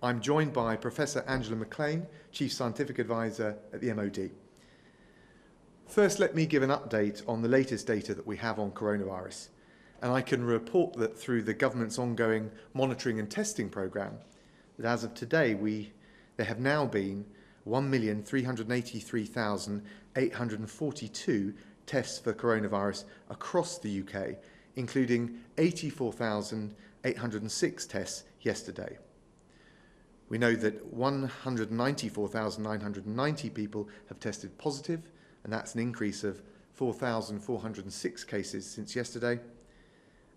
I'm joined by Professor Angela McLean, Chief Scientific Advisor at the MOD. First, let me give an update on the latest data that we have on coronavirus. And I can report that through the government's ongoing monitoring and testing programme, that as of today, there have now been 1,383,842 tests for coronavirus across the UK, including 84,806 tests yesterday. We know that 194,990 people have tested positive, and that's an increase of 4,406 cases since yesterday.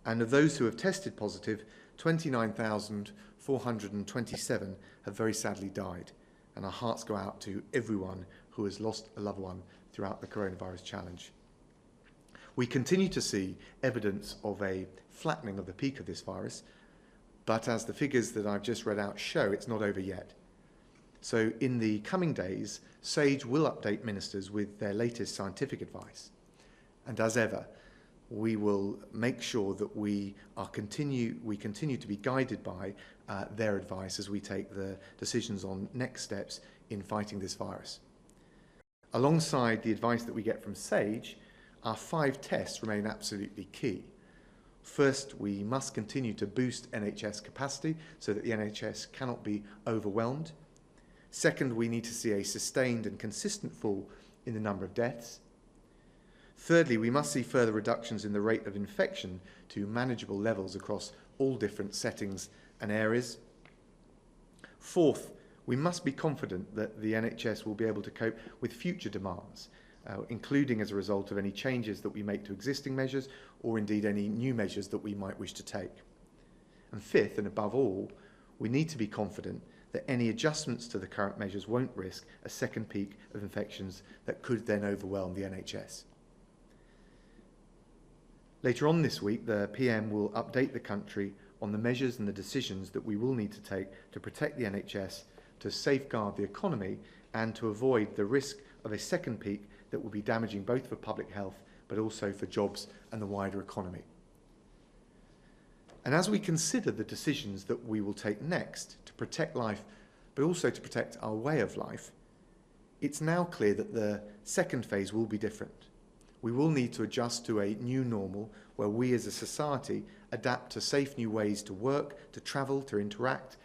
And of those who have tested positive, 29,427 have very sadly died. And our hearts go out to everyone who has lost a loved one throughout the coronavirus challenge. We continue to see evidence of a flattening of the peak of this virus, but as the figures that I've just read out show, it's not over yet. So in the coming days, SAGE will update ministers with their latest scientific advice. And as ever, we will make sure that we continue to be guided by their advice as we take the decisions on next steps in fighting this virus. Alongside the advice that we get from SAGE, our 5 tests remain absolutely key. First, we must continue to boost NHS capacity so that the NHS cannot be overwhelmed. Second, we need to see a sustained and consistent fall in the number of deaths. Thirdly, we must see further reductions in the rate of infection to manageable levels across all different settings and areas. Fourth, we must be confident that the NHS will be able to cope with future demands, including as a result of any changes that we make to existing measures or indeed any new measures that we might wish to take. And fifth, and above all, we need to be confident that any adjustments to the current measures won't risk a second peak of infections that could then overwhelm the NHS. Later on this week, the PM will update the country on the measures and the decisions that we will need to take to protect the NHS, to safeguard the economy, and to avoid the risk of a second peak that will be damaging both for public health but also for jobs and the wider economy. And as we consider the decisions that we will take next to protect life, but also to protect our way of life, it's now clear that the second phase will be different. We will need to adjust to a new normal where we as a society adapt to safe new ways to work, to travel, to interact,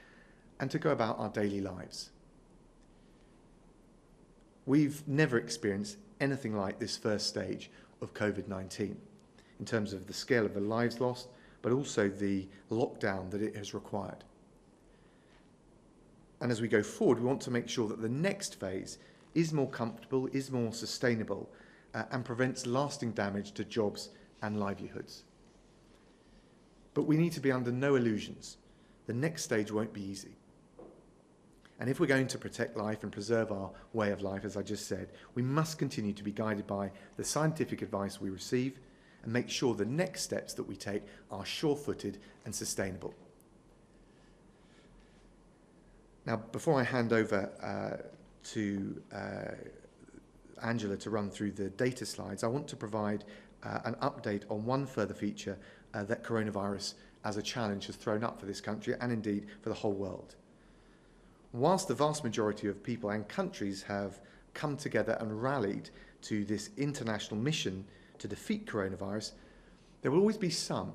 and to go about our daily lives. We've never experienced anything like this first stage of COVID-19 in terms of the scale of the lives lost, but also the lockdown that it has required. And as we go forward, we want to make sure that the next phase is more comfortable, is more sustainable, and prevents lasting damage to jobs and livelihoods. But we need to be under no illusions. The next stage won't be easy. And if we're going to protect life and preserve our way of life, as I just said, we must continue to be guided by the scientific advice we receive and make sure the next steps that we take are sure-footed and sustainable. Now, before I hand over to Angela to run through the data slides, I want to provide an update on one further feature that coronavirus as a challenge has thrown up for this country and indeed for the whole world. Whilst the vast majority of people and countries have come together and rallied to this international mission to defeat coronavirus, there will always be some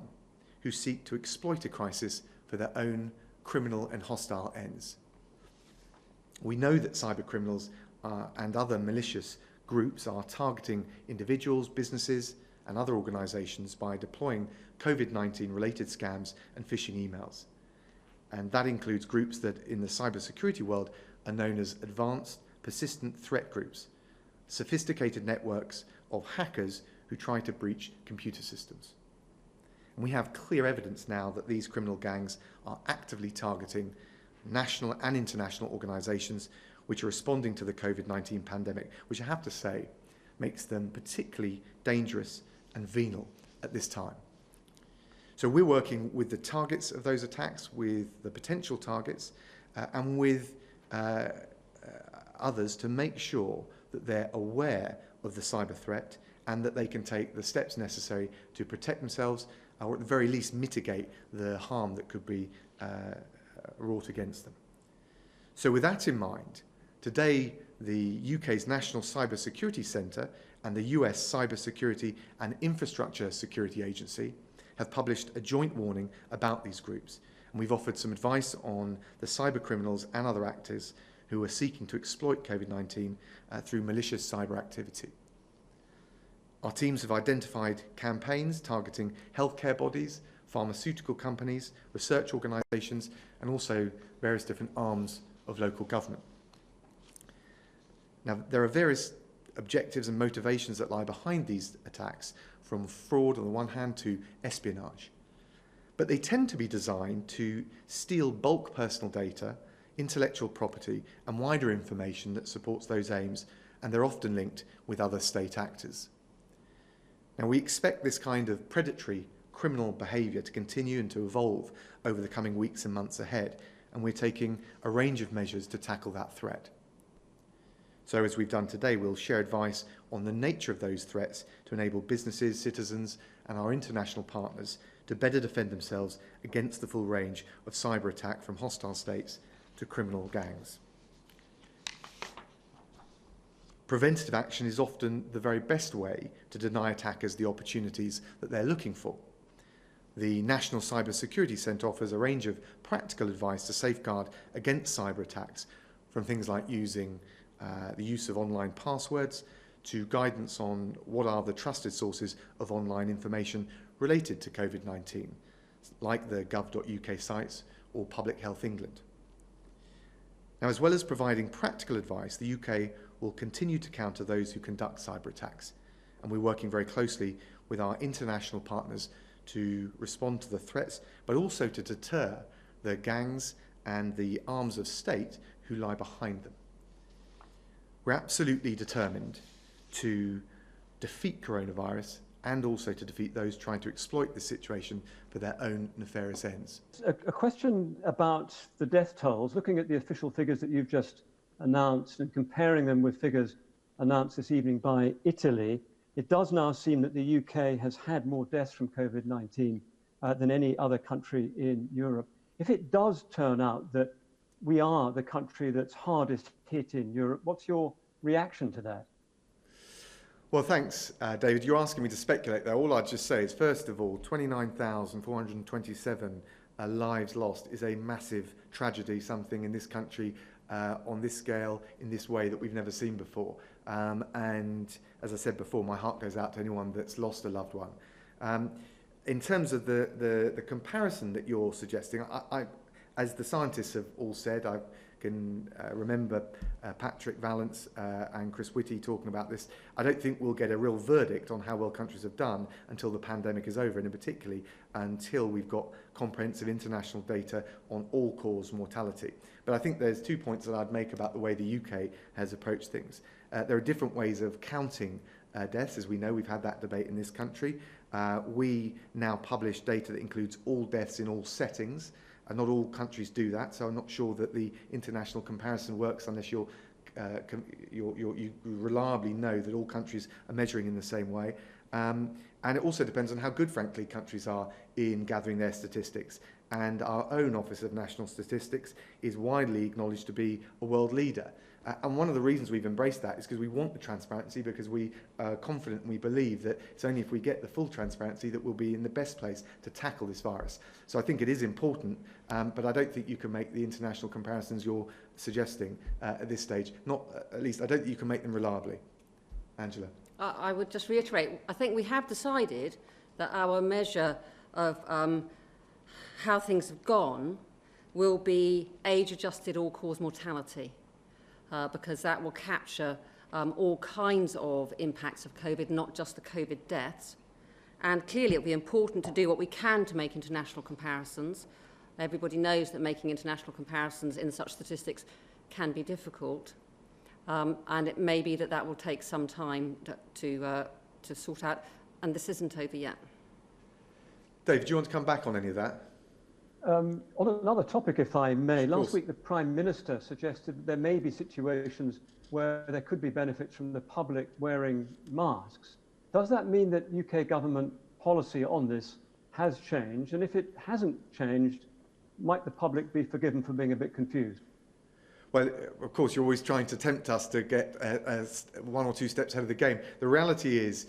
who seek to exploit a crisis for their own criminal and hostile ends. We know that cyber criminals and other malicious groups are targeting individuals, businesses, and other organisations by deploying COVID-19 related scams and phishing emails. And that includes groups that in the cybersecurity world are known as advanced persistent threat groups, sophisticated networks of hackers who try to breach computer systems. And we have clear evidence now that these criminal gangs are actively targeting national and international organisations which are responding to the COVID-19 pandemic, which I have to say makes them particularly dangerous and venal at this time. So we're working with the targets of those attacks, with the potential targets, and with others to make sure that they're aware of the cyber threat and that they can take the steps necessary to protect themselves or at the very least mitigate the harm that could be wrought against them. So with that in mind, today the UK's National Cyber Security Centre and the US Cyber Security and Infrastructure Security Agency have published a joint warning about these groups, and we've offered some advice on the cyber criminals and other actors who are seeking to exploit COVID-19 through malicious cyber activity. Our teams have identified campaigns targeting healthcare bodies, pharmaceutical companies, research organisations, and also various different arms of local government. Now, there are various objectives and motivations that lie behind these attacks, from fraud on the one hand to espionage. But they tend to be designed to steal bulk personal data, intellectual property, and wider information that supports those aims, and they're often linked with other state actors. Now, we expect this kind of predatory criminal behaviour to continue and to evolve over the coming weeks and months ahead, and we're taking a range of measures to tackle that threat. So, as we've done today, we'll share advice on the nature of those threats to enable businesses, citizens, and our international partners to better defend themselves against the full range of cyber attack, from hostile states to criminal gangs. Preventative action is often the very best way to deny attackers the opportunities that they're looking for. The National Cyber Security Centre offers a range of practical advice to safeguard against cyber attacks, from things like using the use of online passwords to guidance on what are the trusted sources of online information related to COVID-19, like the gov.uk sites or Public Health England. Now, as well as providing practical advice, the UK will continue to counter those who conduct cyber attacks, and we're working very closely with our international partners to respond to the threats, but also to deter the gangs and the arms of state who lie behind them. We're absolutely determined to defeat coronavirus and also to defeat those trying to exploit the situation for their own nefarious ends. A question about the death tolls, looking at the official figures that you've just announced and comparing them with figures announced this evening by Italy, it does now seem that the UK has had more deaths from COVID-19 than any other country in Europe. If it does turn out that we are the country that's hardest hit in Europe, what's your reaction to that? Well, thanks, David. You're asking me to speculate there. All I'd just say is, first of all, 29,427 lives lost is a massive tragedy, something in this country on this scale, in this way, that we've never seen before. And as I said before, my heart goes out to anyone that's lost a loved one. In terms of the comparison that you're suggesting, I, as the scientists have all said, I can remember Patrick Vallance and Chris Whitty talking about this. I don't think we'll get a real verdict on how well countries have done until the pandemic is over, and in particularly until we've got comprehensive international data on all-cause mortality. But I think there's 2 points that I'd make about the way the UK has approached things. There are different ways of counting deaths. As we know, we've had that debate in this country. We now publish data that includes all deaths in all settings. Not all countries do that, so I'm not sure that the international comparison works unless you reliably know that all countries are measuring in the same way. And it also depends on how good, frankly, countries are in gathering their statistics. And our own Office of National Statistics is widely acknowledged to be a world leader. And one of the reasons we've embraced that is because we want the transparency, because we are confident and we believe that it's only if we get the full transparency that we'll be in the best place to tackle this virus. So I think it is important, but I don't think you can make the international comparisons you're suggesting at this stage. Not, at least, I don't think you can make them reliably. Angela. I would just reiterate, I think we have decided that our measure of how things have gone will be age-adjusted all-cause mortality. Because that will capture all kinds of impacts of COVID, not just the COVID deaths. And clearly it will be important to do what we can to make international comparisons. Everybody knows that making international comparisons in such statistics can be difficult. And it may be that will take some time to sort out, and this isn't over yet. Dave, do you want to come back on any of that? On another topic, if I may, last week the Prime Minister suggested that there may be situations where there could be benefits from the public wearing masks. Does that mean that UK government policy on this has changed? And if it hasn't changed, might the public be forgiven for being a bit confused? Well, of course, you're always trying to tempt us to get one or two steps ahead of the game. The reality is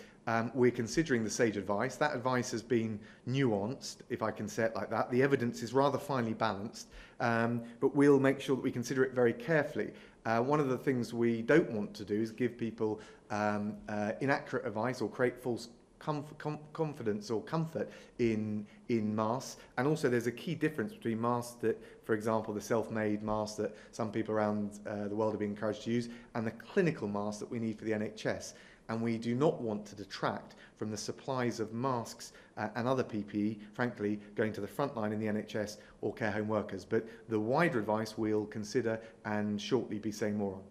we're considering the SAGE advice. That advice has been nuanced, if I can say it like that. The evidence is rather finely balanced, but we'll make sure that we consider it very carefully. One of the things we don't want to do is give people inaccurate advice or create false confidence or comfort in masks. And also there's a key difference between masks that, for example, the self-made masks that some people around the world are being encouraged to use, and the clinical masks that we need for the NHS. And we do not want to detract from the supplies of masks and other PPE, frankly, going to the front line in the NHS or care home workers. But the wider advice we'll consider and shortly be saying more on.